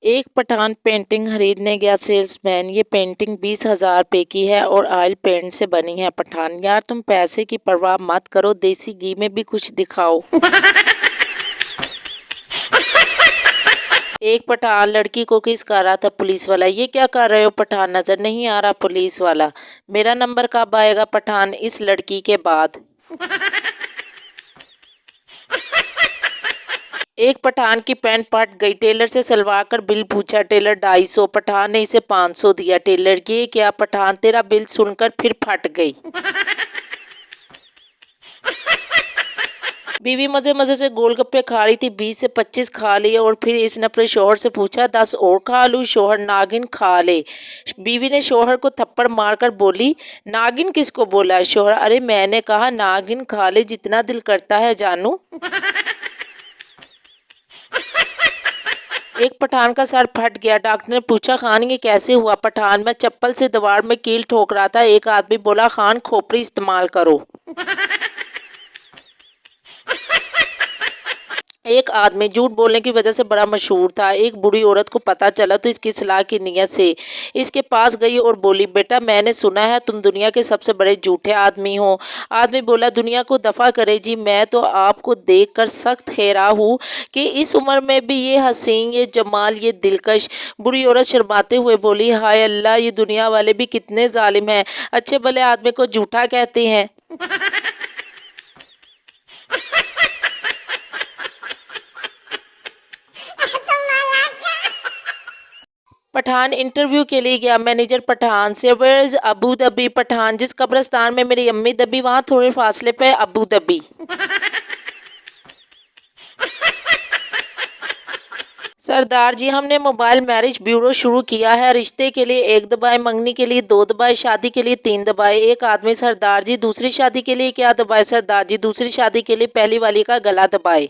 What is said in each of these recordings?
एक पठान पेंटिंग खरीदने गया सेल्समैन। ये पेंटिंग 20,000 रुपए की है और ऑयल पेंट से बनी है। पठान: यार तुम पैसे की परवाह मत करो, देसी घी में भी कुछ दिखाओ। एक पठान लड़की को किस कर रहा था पुलिस वाला। ये क्या कर रहे हो पठान, नजर नहीं आ रहा पुलिस वाला। मेरा नंबर कब आएगा पठान, इस लड़की के बाद। एक पठान की पैंट फट गई, टेलर से सिलवा कर बिल पूछा, टेलर 250। पठान ने इसे 500 दिया। टेलर: ये क्या पठान, तेरा बिल सुनकर फिर फट गई। बीवी मजे मजे से गोलगप्पे खा रही थी, 20 से 25 खा लिए और फिर इसने अपने शोहर से पूछा, 10 और खा लूं। शोहर: नागिन खा ले। बीवी ने शोहर को थप्पड़ मारकर बोली, नागिन किसको बोला। शोहर: अरे मैंने कहा नागिन खा ले, जितना दिल करता है जानू। एक पठान का सर फट गया, डॉक्टर ने पूछा, खान ये कैसे हुआ। पठान: मैं चप्पल से दीवार में कील ठोक रहा था, एक आदमी बोला, खान खोपड़ी इस्तेमाल करो। एक आदमी झूठ बोलने की वजह से बड़ा मशहूर था। एक बूढ़ी औरत को पता चला तो इसकी सलाह की नीयत से इसके पास गई और बोली, बेटा मैंने सुना है तुम दुनिया के सबसे बड़े झूठे आदमी हो। आदमी बोला, दुनिया को दफा करे जी, मैं तो आपको देखकर सख्त हैरान हूँ कि इस उम्र में भी ये हसीन, ये जमाल, ये दिलकश। बूढ़ी औरत शर्माते हुए बोली, हाय अल्लाह, ये दुनिया वाले भी कितने जालिम हैं, अच्छे भले आदमी को झूठा कहते हैं। पठान इंटरव्यू के लिए गया। मैनेजर पठान से, where is Abu Dhabi. Pathan: जिस कब्रिस्तान में मेरी अम्मी दबी वहां थोड़े फासले पे अबू धाबी। सरदार जी, हमने मोबाइल मैरिज ब्यूरो शुरू किया है। रिश्ते के लिए 1 दबाए, मंगनी के लिए 2 दबाए, शादी के लिए 3 दबाए। एक आदमी: सरदार जी दूसरी शादी के लिए क्या दबाए। सरदार जी दूसरी शादी के लिए पहली वाली का गला दबाए।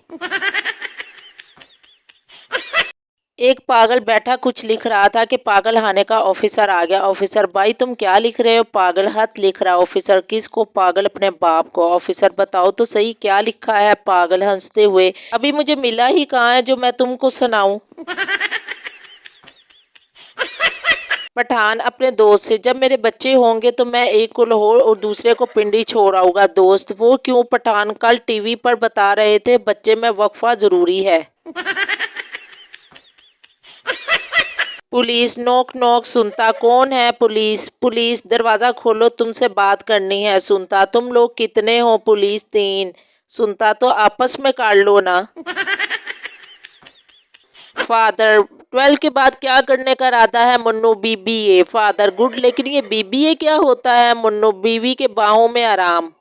एक पागल बैठा कुछ लिख रहा था कि पागल खाने का ऑफिसर आ गया। ऑफिसर: भाई तुम क्या लिख रहे हो। पागल: खत लिख रहा। ऑफिसर: किसको। पागल: अपने बाप को। ऑफिसर: बताओ तो सही क्या लिखा है। पागल हंसते हुए: अभी मुझे मिला ही कहाँ है जो मैं तुमको सुनाऊं। पठान अपने दोस्त से, जब मेरे बच्चे होंगे तो मैं एक को लाहौर और दूसरे को पिंडी छोड़ आऊंगा। दोस्त: वो क्यों। पठान: कल टीवी पर बता रहे थे बच्चे में वक्फा जरूरी है। पुलिस: नोक नोक। सुनता: कौन है। Police: police. दरवाजा खोलो, तुमसे बात करनी है। सुनता: तुम लोग कितने हो। पुलिस: 3। सुनता: तो आपस में कर लो ना। फादर: 12 के बाद क्या करने का इरादा है। मुन्नू: बीबीए। फादर: गुड, लेकिन ये बीबीए क्या होता है। मुन्नू: बीवी के बाहों में आराम।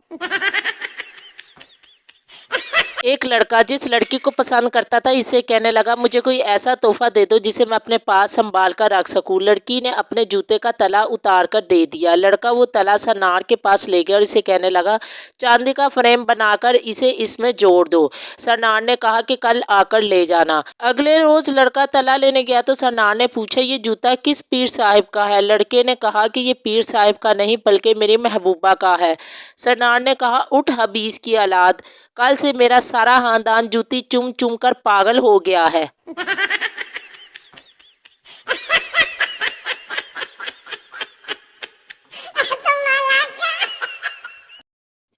एक लड़का जिस लड़की को पसंद करता था इससे कहने लगा, मुझे कोई ऐसा तोहफा दे दो जिसे मैं अपने पास संभाल कर रख सकूं। लड़की ने अपने जूते का तला उतार कर दे दिया। लड़का वो तला सरनार के पास ले गया और इसे कहने लगा, चांदी का फ्रेम बनाकर इसे इसमें जोड़ दो। सरनार ने कहा कि कल आकर ले जाना। अगले रोज लड़का तला लेने गया तो सरनार ने पूछा, ये जूता किस पीर साहिब का है। लड़के ने कहा कि ये पीर साहिब का नहीं बल्कि मेरी महबूबा का है। सरनार ने कहा, उठ हबीस की औलाद, कल से मेरा सारा खानदान जूती चुम चुम कर पागल हो गया है।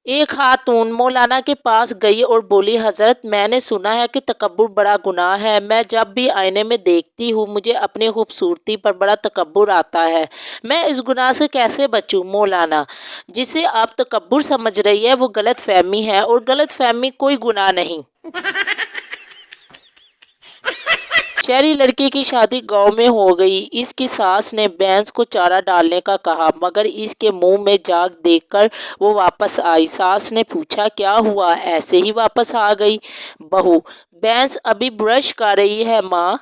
एक खातून मौलाना के पास गई और बोली, हजरत मैंने सुना है कि तकब्बुर बड़ा गुनाह है। मैं जब भी आईने में देखती हूँ मुझे अपनी खूबसूरती पर बड़ा तकब्बुर आता है। मैं इस गुनाह से कैसे बचूं। मौलाना: जिसे आप तकब्बुर समझ रही है वो गलत फहमी है और गलत फहमी कोई गुनाह नहीं। शहरी लड़की की शादी गांव में हो गई। इसकी सास ने भैंस को चारा डालने का कहा मगर इसके मुंह में जाग देखकर वो वापस आई। सास ने पूछा, क्या हुआ, ऐसे ही वापस आ गई। बहू: भैंस अभी ब्रश कर रही है माँ।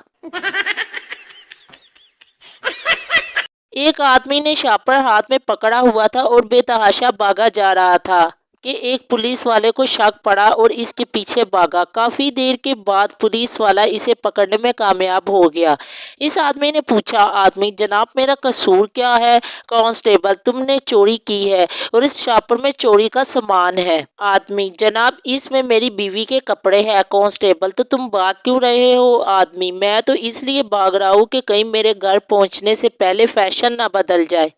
एक आदमी ने शापर हाथ में पकड़ा हुआ था और बेतहाशा भागा जा रहा था। کہ ایک پولیس والے کو شک پڑا اور اس کے پیچھے بھاگا۔ کافی دیر کے بعد پولیس والا اسے پکڑنے میں کامیاب ہو گیا۔ اس آدمی نے پوچھا، آدمی: جناب میرا قصور کیا ہے؟ کانسٹیبل: تم نے چوری کی ہے اور اس شاپر میں چوری کا سامان ہے۔ آدمی: جناب اس میں میری بیوی کے کپڑے ہیں۔ کانسٹیبل: تو تم بھاگ کیوں رہے ہو؟ آدمی: میں تو اس لیے بھاگ رہا ہوں کہ کہیں میرے گھر پہنچنے سے پہلے فیشن نہ بدل جائے۔